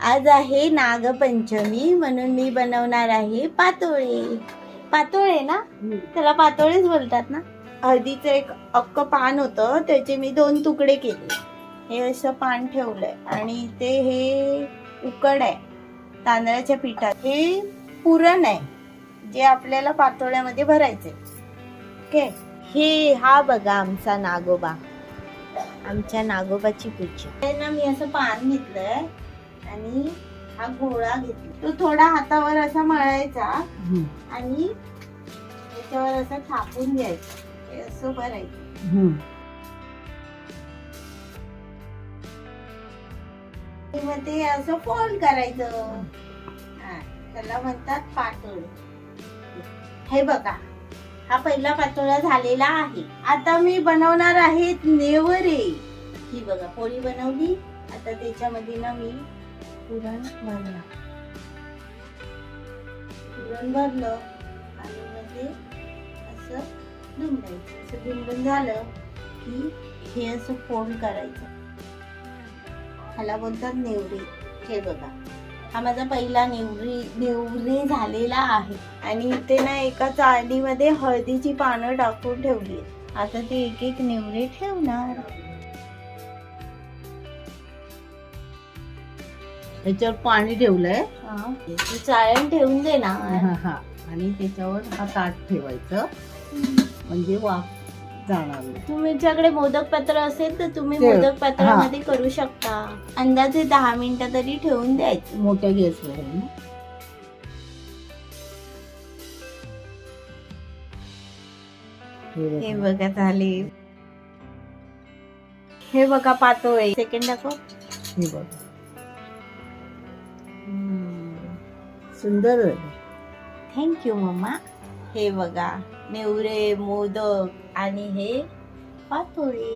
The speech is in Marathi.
आज आहे नागपंचमी म्हणून मी बनवणार आहे पातोळे. पातोळे ना, त्याला पातोळेच बोलतात ना. हळदीचं एक अख्ख पान होतं, त्याचे मी 2 तुकडे केले. हे असं पान ठेवलंय आणि ते हे उकड आहे तांदळाच्या पिठात. हे पुरण आहे जे आपल्याला पातोळ्यामध्ये भरायचे. ओके, हा बघा आमचा नागोबा, आमच्या नागोबाची पूजा ना. मी असं पान घेतलंय आणि हा गोळा घेतला. तो थोडा हातावर असा मळायचा आणि त्याच्यावर असं थापून घ्यायचं. हे असं भरायचं. मग ते असं फोल्ड करायचं. त्याला म्हणतात पातोळे. हे बघा, हा पहिला पातोळा झालेला आहे. आता मी बनवणार आहे नेवरे. ही बघा, पोळी बनवली. आता त्याच्यामध्ये ना मी पुरण भरलं आणि मध्ये असं दुमडायचं. असं दुमडून झालं की हे असं फोल्ड करायचं. ह्याला बोलतात नेवरे. हे बघा, हा माझा पहिला नेवरे झालेला आहे. आणि इथे ना एका चाळणीमध्ये हळदीची पानं टाकून ठेवली. आता ते एक एक नेवरे ठेवणार. त्याच्यावर पाणी ठेवलंय. चाळण ठेवून दे ना. आणि त्याच्यावर हा ताट ठेवायचं, म्हणजे वाफ जाणार नाही. तुमच्याकडे मोदक पात्र असेल तर तुम्ही ते- मोदक पात्रामध्ये करू शकता. अंदाजे 10 मिनिटं तरी ठेवून द्यायचं. मोठ्या गॅसवर आहे ना. हे बघा झाले. हे बघा पातोळे. सेकंड दाखव. हे बघ, सुंदर आहे. Thank you mamma. हे बघा नेवरे, मोदक आणि हे पातोळे.